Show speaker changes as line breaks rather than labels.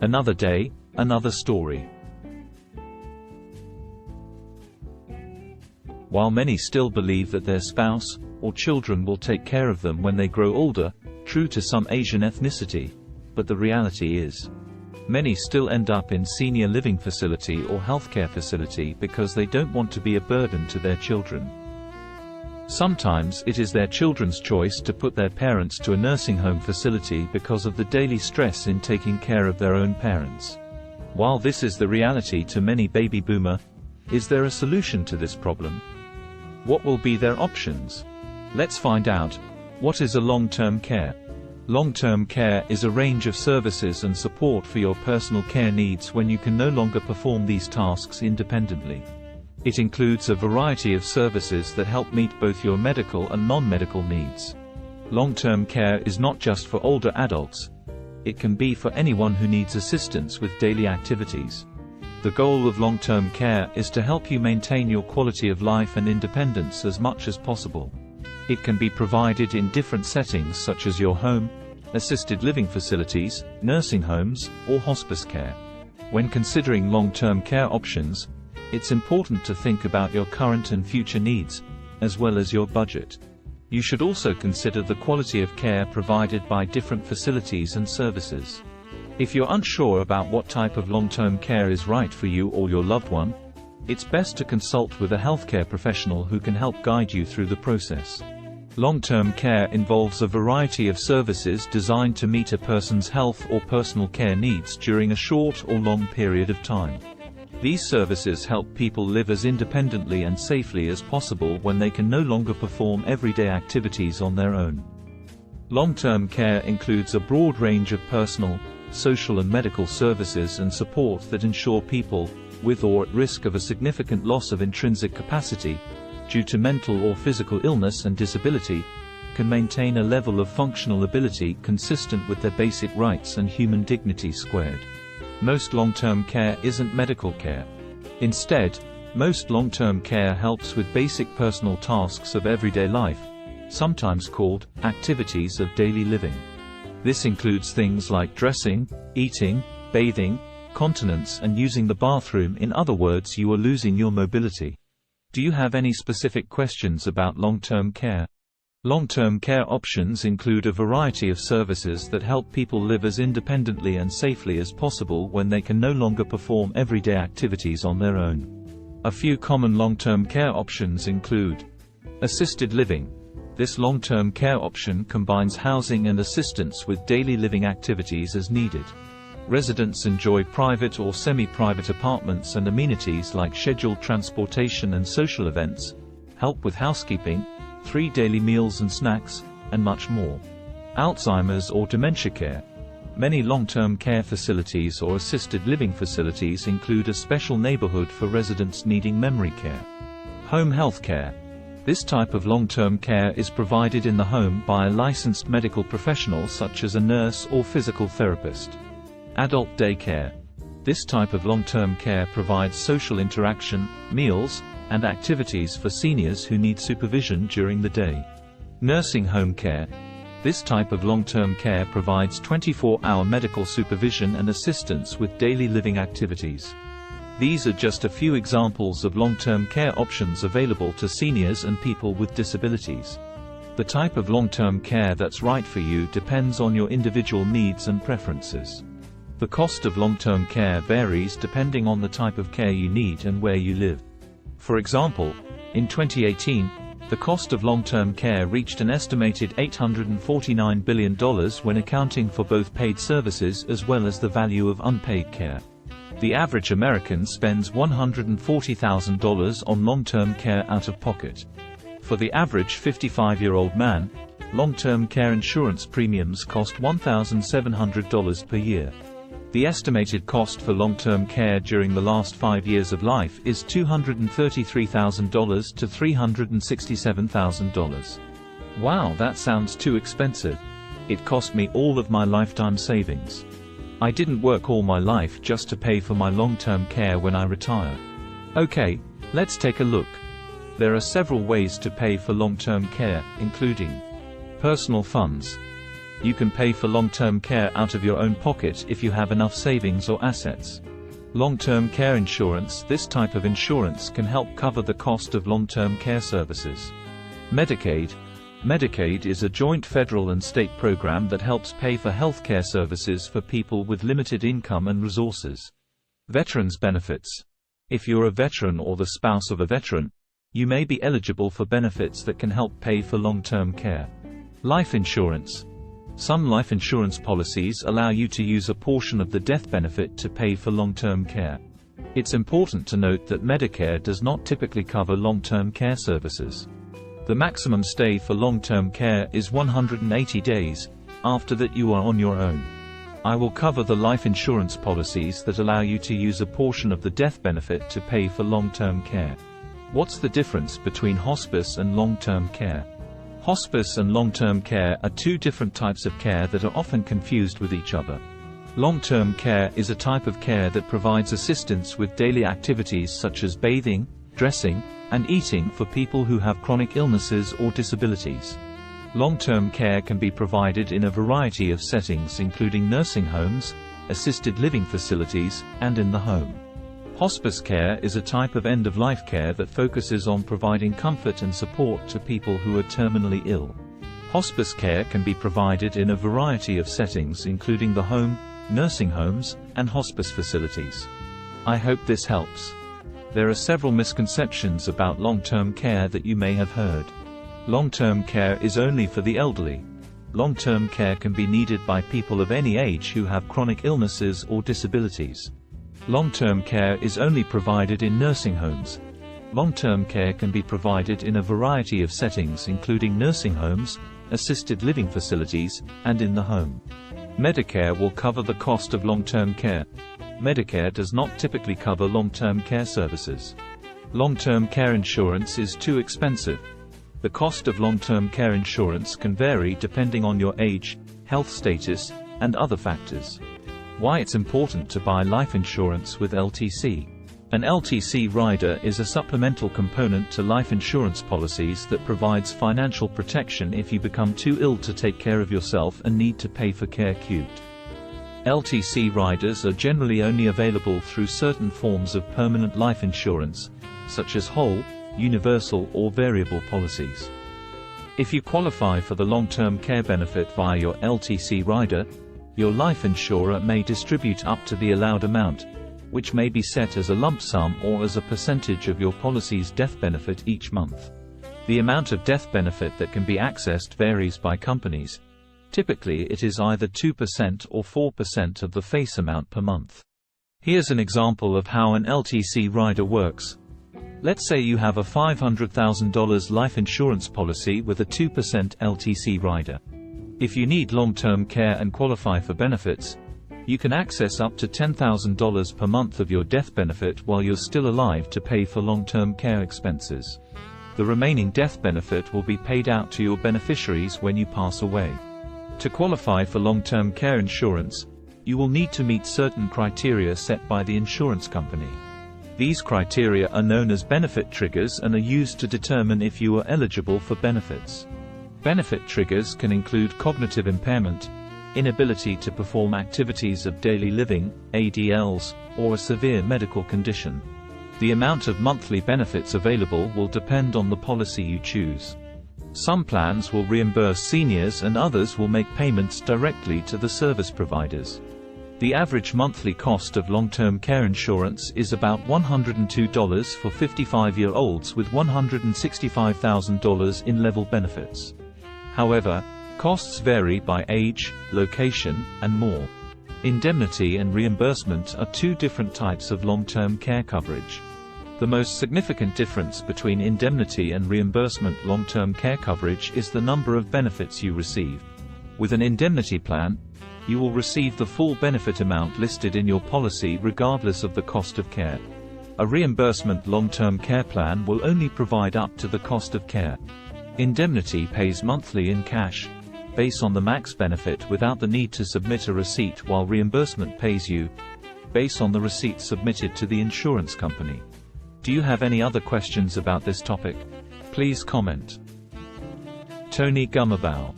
Another day, another story. While many still believe that their spouse or children will take care of them when they grow older, true to some Asian ethnicity, but the reality is, many still end up in senior living facility or healthcare facility because they don't want to be a burden to their children. Sometimes it is their children's choice to put their parents to a nursing home facility because of the daily stress in taking care of their own parents. While this is the reality to many baby boomer, is there a solution to this problem? What will be their options? Let's find out. What is a long-term care? Long-term care is a range of services and support for your personal care needs when you can no longer perform these tasks independently. It includes a variety of services that help meet both your medical and non-medical needs. Long-term care is not just for older adults. It can be for anyone who needs assistance with daily activities. The goal of long-term care is to help you maintain your quality of life and independence as much as possible. It can be provided in different settings such as your home, assisted living facilities, nursing homes, or hospice care. When considering long-term care options, it's important to think about your current and future needs, as well as your budget. You should also consider the quality of care provided by different facilities and services. If you're unsure about what type of long-term care is right for you or your loved one, it's best to consult with a healthcare professional who can help guide you through the process. Long-term care involves a variety of services designed to meet a person's health or personal care needs during a short or long period of time. These services help people live as independently and safely as possible when they can no longer perform everyday activities on their own. Long-term care includes a broad range of personal, social and medical services and support that ensure people, with or at risk of a significant loss of intrinsic capacity, due to mental or physical illness and disability, can maintain a level of functional ability consistent with their basic rights and human dignity squared. Most long-term care isn't medical care. Instead, most long-term care helps with basic personal tasks of everyday life, sometimes called activities of daily living. This includes things like dressing, eating, bathing, continence and using the bathroom. In other words, you are losing your mobility. Do you have any specific questions about long-term care? Long-term care options include a variety of services that help people live as independently and safely as possible when they can no longer perform everyday activities on their own. A few common long-term care options include assisted living. This long-term care option combines housing and assistance with daily living activities as needed. Residents enjoy private or semi-private apartments and amenities like scheduled transportation and social events, help with housekeeping, 3 daily meals and snacks, and much more. Alzheimer's or dementia care. Many long-term care facilities or assisted living facilities include a special neighborhood for residents needing memory care. Home health care. This type of long-term care is provided in the home by a licensed medical professional such as a nurse or physical therapist. Adult day care. This type of long-term care provides social interaction, meals, and activities for seniors who need supervision during the day. Nursing home care. This type of long-term care provides 24-hour medical supervision and assistance with daily living activities. These are just a few examples of long-term care options available to seniors and people with disabilities. The type of long-term care that's right for you depends on your individual needs and preferences. The cost of long-term care varies depending on the type of care you need and where you live. For example, in 2018, the cost of long-term care reached an estimated $849 billion when accounting for both paid services as well as the value of unpaid care. The average American spends $140,000 on long-term care out of pocket. For the average 55-year-old man, long-term care insurance premiums cost $1,700 per year. The estimated cost for long-term care during the last 5 years of life is $233,000 to $367,000. Wow, that sounds too expensive. It cost me all of my lifetime savings. I didn't work all my life just to pay for my long-term care when I retire. Okay, let's take a look. There are several ways to pay for long-term care, including personal funds. You can pay for long-term care out of your own pocket if you have enough savings or assets. Long-term care insurance. This type of insurance can help cover the cost of long-term care services. Medicaid. Medicaid is a joint federal and state program that helps pay for health care services for people with limited income and resources. Veterans benefits. If you're a veteran or the spouse of a veteran, you may be eligible for benefits that can help pay for long-term care. Life insurance. Some life insurance policies allow you to use a portion of the death benefit to pay for long-term care. It's important to note that Medicare does not typically cover long-term care services. The maximum stay for long-term care is 180 days. After that you are on your own. I will cover the life insurance policies that allow you to use a portion of the death benefit to pay for long-term care. What's the difference between hospice and long-term care? Hospice and long-term care are two different types of care that are often confused with each other. Long-term care is a type of care that provides assistance with daily activities such as bathing, dressing, and eating for people who have chronic illnesses or disabilities. Long-term care can be provided in a variety of settings including nursing homes, assisted living facilities, and in the home. Hospice care is a type of end-of-life care that focuses on providing comfort and support to people who are terminally ill. Hospice care can be provided in a variety of settings including the home, nursing homes, and hospice facilities. I hope this helps. There are several misconceptions about long-term care that you may have heard. Long-term care is only for the elderly. Long-term care can be needed by people of any age who have chronic illnesses or disabilities. Long-term care is only provided in nursing homes. Long-term care can be provided in a variety of settings including nursing homes, assisted living facilities, and in the home. Medicare will cover the cost of long-term care. Medicare does not typically cover long-term care services. Long-term care insurance is too expensive. The cost of long-term care insurance can vary depending on your age, health status, and other factors. Why it's important to buy life insurance with LTC. An LTC rider is a supplemental component to life insurance policies that provides financial protection if you become too ill to take care of yourself and need to pay for care. LTC riders are generally only available through certain forms of permanent life insurance, such as whole, universal or variable policies. If you qualify for the long-term care benefit via your LTC rider, your life insurer may distribute up to the allowed amount, which may be set as a lump sum or as a percentage of your policy's death benefit each month. The amount of death benefit that can be accessed varies by companies. Typically it is either 2% or 4% of the face amount per month. Here's an example of how an LTC rider works. Let's say you have a $500,000 life insurance policy with a 2% LTC rider. If you need long-term care and qualify for benefits, you can access up to $10,000 per month of your death benefit while you're still alive to pay for long-term care expenses. The remaining death benefit will be paid out to your beneficiaries when you pass away. To qualify for long-term care insurance, you will need to meet certain criteria set by the insurance company. These criteria are known as benefit triggers and are used to determine if you are eligible for benefits. Benefit triggers can include cognitive impairment, inability to perform activities of daily living, ADLs, or a severe medical condition. The amount of monthly benefits available will depend on the policy you choose. Some plans will reimburse seniors and others will make payments directly to the service providers. The average monthly cost of long-term care insurance is about $102 for 55-year-olds with $165,000 in level benefits. However, costs vary by age, location, and more. Indemnity and reimbursement are two different types of long-term care coverage. The most significant difference between indemnity and reimbursement long-term care coverage is the number of benefits you receive. With an indemnity plan, you will receive the full benefit amount listed in your policy regardless of the cost of care. A reimbursement long-term care plan will only provide up to the cost of care. Indemnity pays monthly in cash, based on the max benefit without the need to submit a receipt, while reimbursement pays you, based on the receipt submitted to the insurance company. Do you have any other questions about this topic? Please comment. Tony Gummerbow.